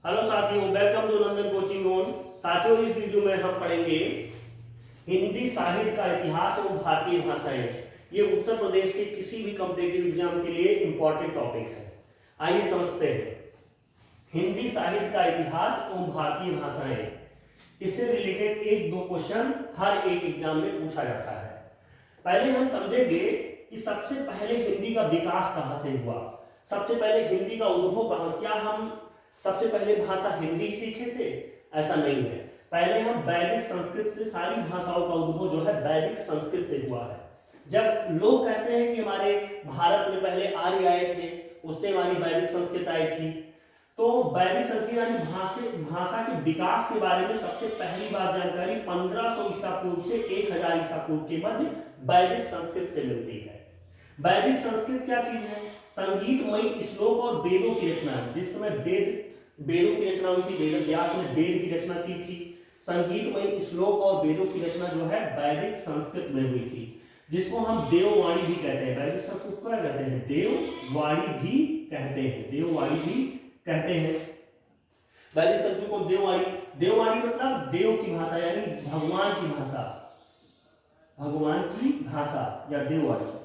Hello साथियों, welcome to Nandan coaching zone. साथियों, इस वीडियो में हम पढ़ेंगे हिंदी साहित्य का इतिहास एवं भारतीय भाषाएं। ये उत्तर प्रदेश के किसी भी कॉम्पिटिटिव एग्जाम के लिए इंपॉर्टेंट टॉपिक है। आइए समझते हैं हिंदी साहित्य का इतिहास एवं भारतीय भाषाएं। इससे रिलेटेड एक दो क्वेश्चन हर एक एग्जाम में पूछा जाता है। पहले हम समझेंगे कि सबसे पहले हिंदी का विकास कहाँ से हुआ, सबसे पहले हिंदी का उद्भव कहाँ। क्या हम सबसे पहले भाषा हिंदी सीखे थे? ऐसा नहीं है। पहले हम वैदिक संस्कृत से, सारी भाषाओं का उद्भव जो है वैदिक संस्कृत से हुआ है। जब लोग कहते हैं कि हमारे भारत में पहले आर्य आए थे, उससे हमारी वैदिक संस्कृत आई थी, तो वैदिक संस्कृत यानी भाषा के विकास के बारे में सबसे पहली बार जानकारी 1500 ईसा पूर्व से 1000 ईसा पूर्व के मध्य वैदिक संस्कृत से मिलती है। वैदिक संस्कृत क्या चीज है? संगीतमयी श्लोक और वेदों की रचना। जिस समय वेदों की रचना हुई थी, वेद व्यास ने वेद की रचना की थी। संगीतमयी श्लोक और वेदों की रचना जो है वैदिक संस्कृत में हुई थी, जिसको हम देववाणी भी कहते हैं। वैदिक संस्कृत को क्या कहते हैं? देववाणी भी कहते हैं। देववाणी भी कहते हैं वैदिक संस्कृत को देववाणी। देववाणी मतलब देव की भाषा यानी भगवान की भाषा, भगवान की भाषा या देववाणी।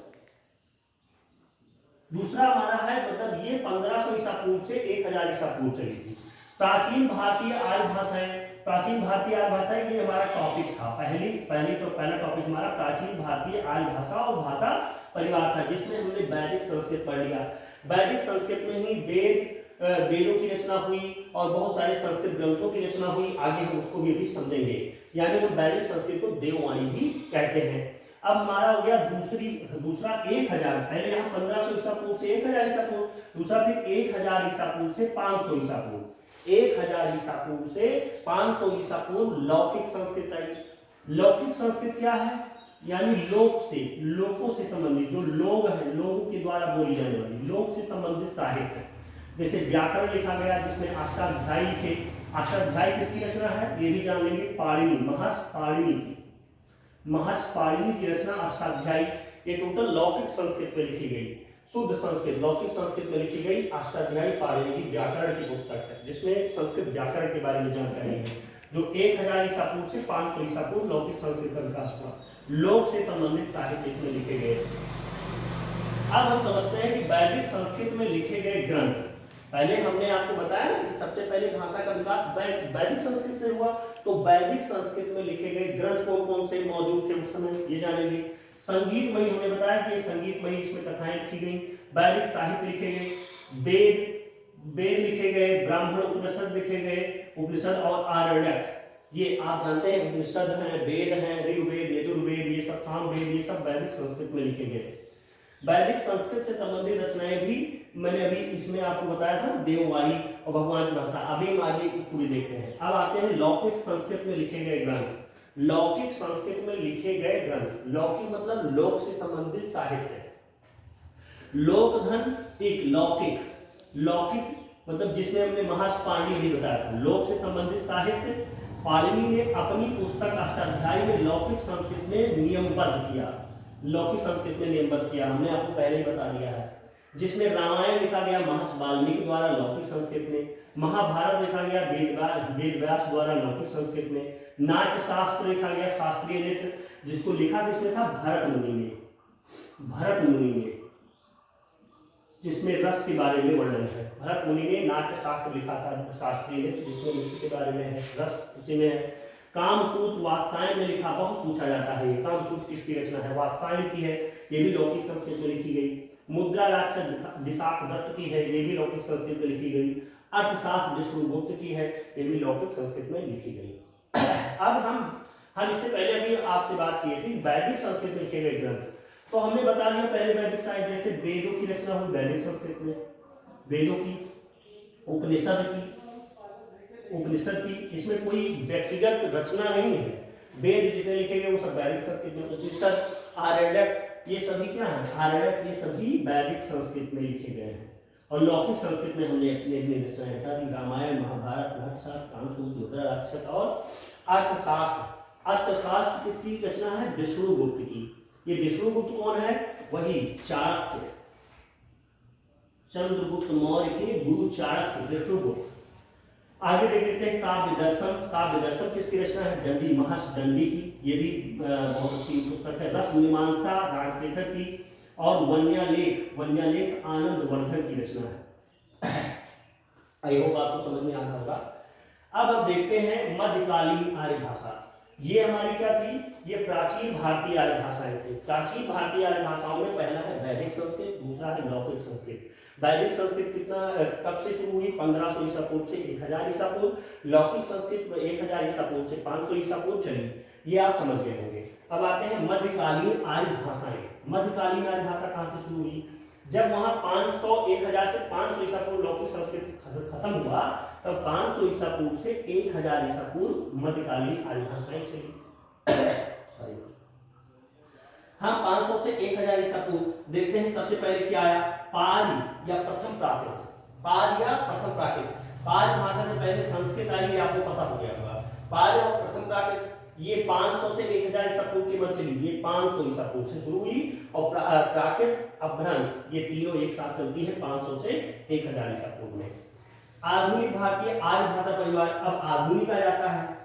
दूसरा हमारा है मतलब ये 1500 ईसा पूर्व से 1000 ईसा पूर्व चली थी। प्राचीन भारतीय आर्य भाषाएं। प्राचीन भारतीय आर्य भाषाएं ये हमारा टॉपिक था। पहला टॉपिक हमारा प्राचीन भारतीय आर्य भाषा और भाषा परिवार था, जिसमें हमने वैदिक संस्कृत पढ़ लिया। वैदिक संस्कृत में ही वेदों की रचना हुई और बहुत सारे संस्कृत ग्रंथों की रचना हुई। आगे हम उसको भी समझेंगे। यानी हम वैदिक संस्कृत को देववाणी भी कहते हैं। अब हमारा हो गया दूसरा 1000। पहले यहाँ 1500 ईसा पूर्व से 1000 ईसा पूर्व, दूसरा फिर 1000 ईसा पूर्व से 500 ईसा पूर्व। 1000 ईसा पूर्व से 500 ईसा पूर्व लौकिक संस्कृत आई। लौकिक संस्कृत क्या है? यानी लोकों से संबंधित, जो लोग हैं, लोगों के द्वारा बोली जाने वाली, लोक से संबंधित साहित्य। जैसे व्याकरण लिखा गया, जिसमें अष्टाध्यायी लिखे। अष्टाध्यायी किसकी रचना है ये भी जान लेंगे। पाणिनि, महर्षि पाणिनि की रचना अष्टाध्यायी। ये टोटल लौकिक संस्कृत में लिखी गई, शुद्ध संस्कृत लौकिक संस्कृत में लिखी गई अष्टाध्यायी पाणिनि की व्याकरण की पुस्तक है, जिसमें संस्कृत व्याकरण के बारे में जानकारी है। जो 1000 ईसा पूर्व से 500 ईसा पूर्व लौकिक संस्कृत का विकास हुआ। लोक से संबंधित साहित्य इसमें लिखे गए। अब हम समझते हैं कि वैदिक संस्कृत में लिखे गए ग्रंथ। पहले हमने आपको बताया ना कि सबसे पहले भाषा का विकास वैदिक संस्कृत से हुआ, तो वैदिक संस्कृत में लिखे गए ग्रंथ कौन कौन से मौजूद थे उस समय ये जानेंगे। संगीतमयी हमने बताया कि संगीतमयी, इसमें कथाएं लिखी गई। वैदिक साहित्य लिखे गए, वेद लिखे गए, ब्राह्मण उपनिषद लिखे गए, उपनिषद और आरण्यक। ये आप जानते हैं उपनिषद हैं, वेद हैं, ऋग्वेद, यजुर्वेद, ये सब सामवेद, ये सब वैदिक संस्कृत में लिखे गए। वैदिक संस्कृत से संबंधित रचनाएं भी मैंने अभी इसमें आपको बताया था, देववाणी और भगवान की भाषा। अभी हम आगे इसको भी देखते हैं। अब आते हैं लौकिक संस्कृत में लिखे गए ग्रंथ। लौकिक संस्कृत में लिखे गए ग्रंथ, लौकिक मतलब लोक से संबंधित साहित्य। लोकधन एक लौकिक मतलब जिसमें हमने महर्षि पाणिनि भी बताया था, लोक से संबंधित साहित्य। पाणिनि ने अपनी पुस्तक अष्टाध्यायी में लौकिक संस्कृत में नियमबद्ध किया। लौकिक संस्कृत में नियमबद्ध किया, हमने आपको पहले ही बता दिया है। जिसमें रामायण लिखा गया महर्षि वाल्मीकि द्वारा लौकिक संस्कृत में। महाभारत लिखा गया वेद व्यास द्वारा लौकिक संस्कृत में। नाट्य शास्त्र लिखा गया, शास्त्रीय नृत्य, जिसको लिखा किसने था? भरत मुनि ने, जिसमें रस के बारे में वर्णन है। भरत मुनि ने नाट्य शास्त्र लिखा था, शास्त्रीय नृत्य, जिसमें नृत्य के बारे में है, रस उसी में है। कामसूत्र वात्सायन ने लिखा, बहुत पूछा जाता है ये कामसूत्र किसकी रचना है? वात्सायन की है, ये भी लौकिक संस्कृत में लिखी गई। मुद्रा राक्षस दिशाक दत्त की है, ये भी लौकिक संस्कृत में लिखी गई। अर्थशास्त्र विष्णुगुप्त की है, ये भी लौकिक संस्कृत में लिखी गई। अब हम इससे पहले अभी आपसे बात की थी वैदिक संस्कृत में लिखे गए ग्रंथ, तो हमने बता दिया पहले वैदिक साहित्य, जैसे वेदों की रचना हुई वैदिक संस्कृत में, वेदों की, उपनिषद की, इसमें कोई व्यक्तिगत रचना नहीं है। वेद जितने लिखे गए वो सब वैदिक संस्कृत में। उपनिषद, आरण्यक, ये सभी क्या है? आरण्यक, ये सभी वैदिक संस्कृत में लिखे गए हैं। और लौकिक संस्कृत में हमने अपनी रचनाएं था कि रामायण, महाभारत, नाट्यशास्त्र, कामसूत्र, मुद्रा राक्षस और अर्थशास्त्र। अर्थशास्त्र किसकी रचना है? विष्णुगुप्त की। ये विष्णुगुप्त कौन है? वही चाणक्य, चंद्रगुप्त मौर्य के गुरु चाणक्य विष्णुगुप्त। आगे देख लेते हैं काव्य दर्शन। काव्य दर्शन किसकी रचना है? दंडी, महर्षि दंडी की। ये भी बहुत अच्छी पुस्तक है। रस मीमांसा राजशेखर की। और वन्यालेख, वन्यालेख आनंद वर्धन की रचना है। आई होप आपको समझ में आ रहा होगा। अब हम देखते हैं मध्यकालीन आर्य भाषा। ये हमारी क्या थी? ये प्राचीन भारतीय आर्य भाषाएं थी। प्राचीन भारतीय आर्य भाषाओं में पहला है वैदिक संस्कृत, दूसरा है लौकिक संस्कृत। वैदिक संस्कृत कितना कब से शुरू हुई? 1500 ईसा पूर्व से 1000 ईसा पूर्व। लौकिक संस्कृत में 1000 ईसा पूर्व से 500 ईसा पूर्व चली। ये आप समझ गए होंगे। अब आते हैं मध्यकालीन आर्य भाषाएं। मध्यकालीन आर्य भाषा कहां से शुरू हुई? जब वहां 1000 से 500 ईसा पूर्व लौकिक संस्कृत खत्म हुआ, तब 500 ईसा पूर्व से 1000 ईसा पूर्व मध्यकालीन आर्य भाषाएं चली। सॉरी, हम 500 से 1000 ईसा पूर्व देखते हैं। सबसे पहले क्या आया? पाली या प्रथम प्राकृत। पाल या प्रथम प्राकृत। पाल भाषा से पहले संस्कृत आई, ये आपको पता हो गया होगा। पाल और प्रथम प्राकृत ये 500 से 1000 ईसा पूर्व की मत चली। ये 500 ईसा पूर्व से शुरू हुई। और प्राकृत, अपभ्रंश, ये तीनों एक साथ चलती है 500 से 1000 ईसा पूर्व में। आधुनिक भारतीय आर्य भाषा परिवार। अब आधुनिक आ जाता है।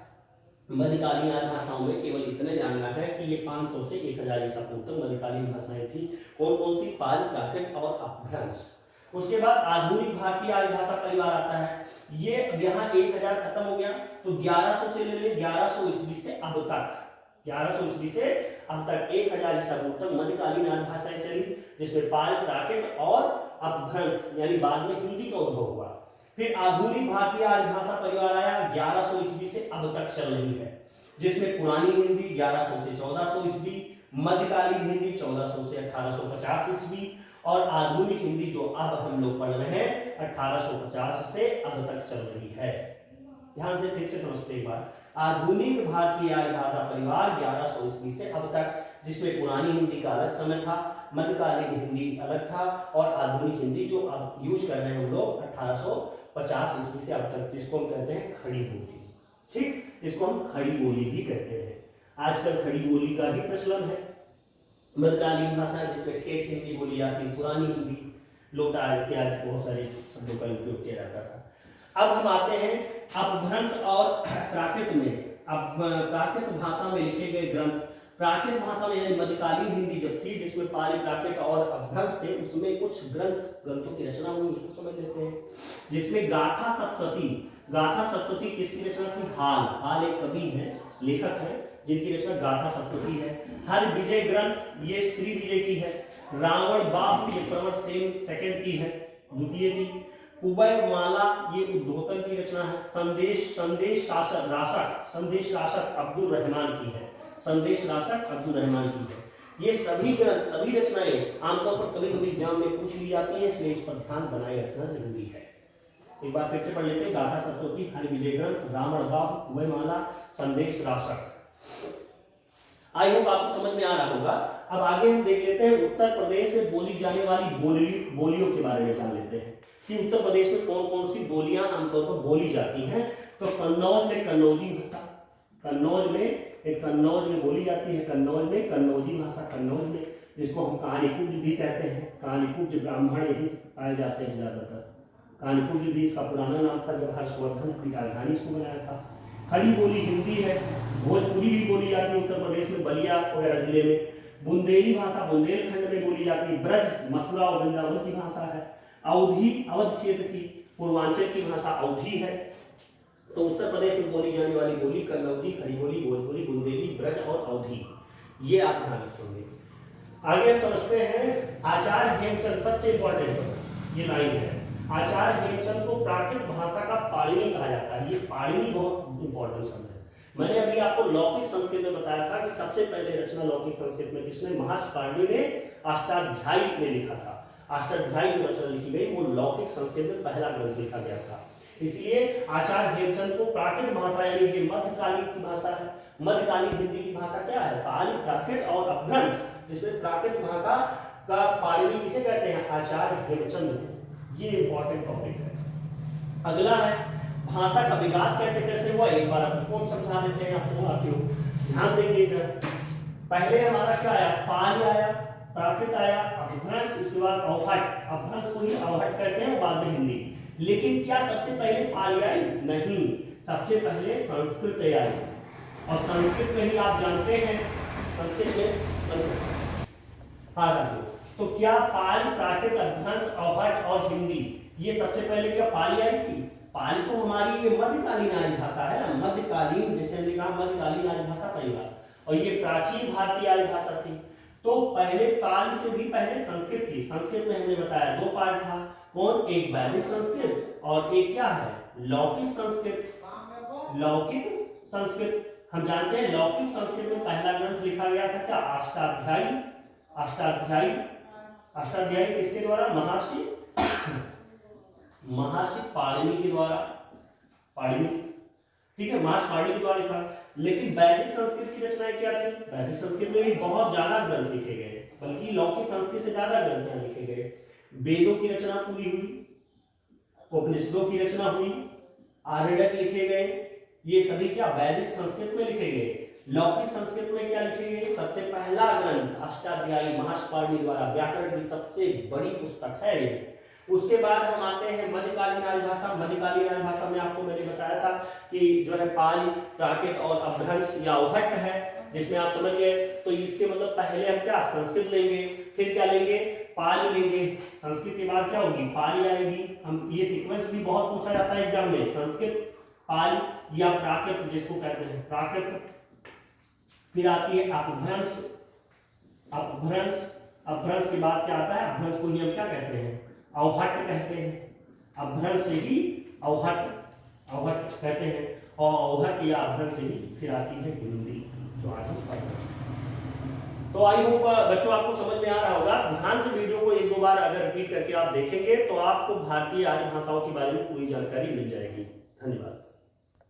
मध्यकालीन आर्य भाषाओं में केवल इतने जानना है कि ये 500 से 1000 ईसा पूर्व तक मध्यकालीन भाषाएं थी। कौन कौन सी? पाल, प्राकृत और अपभ्रंश। उसके बाद आधुनिक भारतीय आर्य भाषा परिवार आता है। ये यहाँ 1000 खत्म हो गया, तो 1100 से ले ले, 1100 ईस्वी से अब तक, 1100 ईस्वी से अब तक 1000 ईसा पूर्व तक मध्यकालीन आर्य भाषाएं चली, जिसमें पाल, प्राकृत और अपभ्रंश यानी बाद में हिंदी का उद्भव हुआ। फिर आधुनिक भारतीय आर्य भाषा परिवार आया, 1100 ईस्वी से अब तक चल रही है, जिसमें पुरानी हिंदी 1100 से 1400 ईस्वी, मध्यकालीन हिंदी 1400 से 1850 ईस्वी, और आधुनिक हिंदी जो अब हम लोग पढ़ रहे हैं 1850 से अब तक चल रही है। ध्यान से फिर से समझते एक बार। आधुनिक भारतीय आर्य भाषा परिवार 1100 ईस्वी से अब तक, जिसमें पुरानी हिंदी का अलग समय था, मध्यकालीन हिंदी अलग था, और आधुनिक हिंदी जो अब यूज कर रहे हैं हम लोग 1850 ईस्वी से अब तक, जिसको हम कहते हैं खड़ी बोली। ठीक, इसको हम खड़ी बोली भी कहते हैं। आजकल खड़ी बोली का ही प्रचलन है। मध्यकालीन भाषा जिसमें ठेठ हिंदी बोली जाती है, पुरानी हिंदी, लोटा इत्यादि बहुत सारे शब्दों का उपयोग किया जाता था। अब हम आते हैं अपभ्रंश और प्राकृत में। अब प्राकृत भाषा में लिखे गए ग्रंथ। प्राकृत भाषा में यानी मध्यकालीन हिंदी जब थी, जिसमें पाली, प्राकृत और अपभ्रंश थे, उसमें कुछ ग्रंथों की रचना हुई, उसको समझ लेते हैं। जिसमें गाथा सप्तशती। गाथा सप्तशती किसकी रचना थी? हाल। हाल एक कवि है, लेखक है, जिनकी रचना गाथा सप्तशती है। हर विजय ग्रंथ ये श्री विजय की है। रावण बाप ये प्रवर सेन सेकंड की है, द्वितीय की। कुबेर माला ये उद्योतन की रचना है। संदेश राशक अब्दुल रहमान की है। संदेश राशक अब्दुल रहमान की है। ये सभी ग्रंथ, सभी रचनाएं आमतौर पर कभी कभी एग्जाम में पूछ ली जाती है, इसलिए इस पर ध्यान बनाए रखना जरूरी है। एक बार फिर से पढ़ लेते हैं। गाथा सप्तशती, हर विजय ग्रंथ, रावण बाप, कुबेर माला, संदेश राशक। आई होप आपको समझ में आ रहा होगा। अब आगे हम देख लेते हैं उत्तर प्रदेश में बोली जाने वाली बोलियों के बारे में जान लेते हैं कि उत्तर प्रदेश में कौन कौन सी बोलियां आमतौर पर बोली जाती हैं। तो कन्नौज में कन्नौजी भाषा, कन्नौज में बोली जाती है। कन्नौज में कन्नौजी भाषा, कन्नौज में, जिसको हम कानीकुब्ज भी कहते हैं। कानीकुब्ज ब्राह्मण यही पाए जाते हैं ज्यादातर। कानीकुब्ज भी इसका पुराना नाम था, जब हर्षवर्धन की राजधानी इसको बनाया था। खड़ी बोली हिंदी है। भोजपुरी भी बोली जाती है उत्तर प्रदेश में, बलिया वगैरह जिले में। बुंदेली भाषा बुंदेलखंड में बोली जाती है। ब्रज, मथुरा और वृंदावन की भाषा है। अवधी, अवध क्षेत्र की, पूर्वांचल की भाषा अवधी है। तो उत्तर प्रदेश में बोली जाने वाली बोली कन्नौजी, खड़ी बोली, भोजपुरी, बुंदेली, ब्रज और अवधी, ये आप ध्यान रखेंगे। आगे हम समझते हैं आचार्य हेमचंद। सबसे इंपॉर्टेंट ये लाइन है, आचार्य हेमचंद को प्राकृत भाषा का पाणिनि कहा जाता है। ये पाणिनि बहुत इंपॉर्टेंट शब्द है। मैंने अभी आपको लौकिक संस्कृत में बताया था कि सबसे पहले रचना लौकिक संस्कृत में किसने? महर्षि पाणिनि ने अष्टाध्यायी में लिखा था। अष्टाध्यायी जो रचना लिखी गई वो लौकिक संस्कृत में पहला ग्रंथ लिखा गया था। इसलिए आचार्य हेमचंद को प्राकृत भाषा यानी कि मध्यकालीन की भाषा है। मध्यकालीन हिंदी की भाषा क्या है? पाली, प्राकृत और अपभ्रंश, जिसमें प्राकृत भाषा का पाणिनि किसे कहते हैं? आचार्य हेमचंद। ये इंपॉर्टेंट टॉपिक है। अगला है भाषा का विकास कैसे कैसे हुआ, एक बार उसको हम समझा देते हैं आपको। ध्यान देंगे, पहले हमारा क्या आया? पाल आया, प्राकृत आया, अपभ्रंश, उसके बाद अवहट। अपभ्रंश को ही अवहट कहते हैं, बाद में हिंदी। लेकिन क्या सबसे पहले पाली आई? नहीं, सबसे पहले संस्कृत आई। और संस्कृत में ही आप जानते हैं, संस्कृत में हाँ तो क्या पाली, प्राकृत, अपभ्रंश, अवहट्ट और हिंदी, ये सबसे पहले क्या पाली आई थी? पाली तो हमारी ये मध्यकालीन आर्य भाषा है ना, मध्यकालीन, जैसे हमने कहा मध्यकालीन आर्य भाषा पहला, और ये प्राचीन भारतीय आर्य भाषा थी। तो पहले पाली से भी पहले संस्कृत थी। संस्कृत में हमने बताया दो पार्ट था, कौन? एक वैदिक संस्कृत और एक क्या है? लौकिक संस्कृत। लौकिक संस्कृत, हम जानते हैं लौकिक संस्कृत में पहला ग्रंथ लिखा गया था क्या? अष्टाध्यायी। अष्टाध्यायी, अष्टाध्यायी किसके द्वारा? महर्षि पाणिनि के द्वारा। पाणिनि, ठीक है, महर्षि पाणिनि के द्वारा लिखा। लेकिन वैदिक संस्कृत की रचनाएं क्या थी? वैदिक संस्कृत में भी बहुत ज्यादा ग्रंथ लिखे गए, बल्कि लौकिक संस्कृत से ज्यादा ग्रंथ यहाँ लिखे गए। वेदों की रचना पूरी हुई, उपनिषदों की रचना हुई, आर्यक लिखे गए, ये सभी क्या? वैदिक संस्कृत में लिखे गए। लौकिक संस्कृत में क्या लिखे गए? सबसे पहला ग्रंथ अष्टाध्यायी महर्षि पाणिनि द्वारा, व्याकरण की सबसे बड़ी पुस्तक है ये। उसके बाद हम आते हैं मध्यकालीन आर्य भाषा। मध्यकालीन आर्य भाषा में आपको मैंने बताया था कि जो है पाली, प्राकृत और अपभ्रंश या अवहट्ट है, जिसमें आप समझ गए। तो इसके मतलब पहले हम क्या? संस्कृत लेंगे, फिर क्या लेंगे? पाली लेंगे। संस्कृत के बाद क्या होगी? पाली आएगी। हम ये सीक्वेंस भी बहुत पूछा जाता है एग्जाम में, संस्कृत, पाली या प्राकृत जिसको कहते हैं प्राकृत, फिर आती है अपभ्रंश। अपभ्रंश, अपभ्रंश के बाद क्या आता है? अपभ्रंश को ही हम क्या कहते हैं? अवहट्ट कहते हैं। अपभ्रंश से ही अवहट्ट, अवहट्ट कहते हैं, और अवहट्ट या अपभ्रंश से ही फिर आती है हिंदी, जो आज हम पढ़ रहे हैं। तो आई होप बच्चों आपको समझ में आ रहा होगा। ध्यान से वीडियो को एक दो बार अगर रिपीट करके आप देखेंगे तो आपको भारतीय आर्य भाषाओं के बारे में पूरी जानकारी मिल जाएगी। धन्यवाद।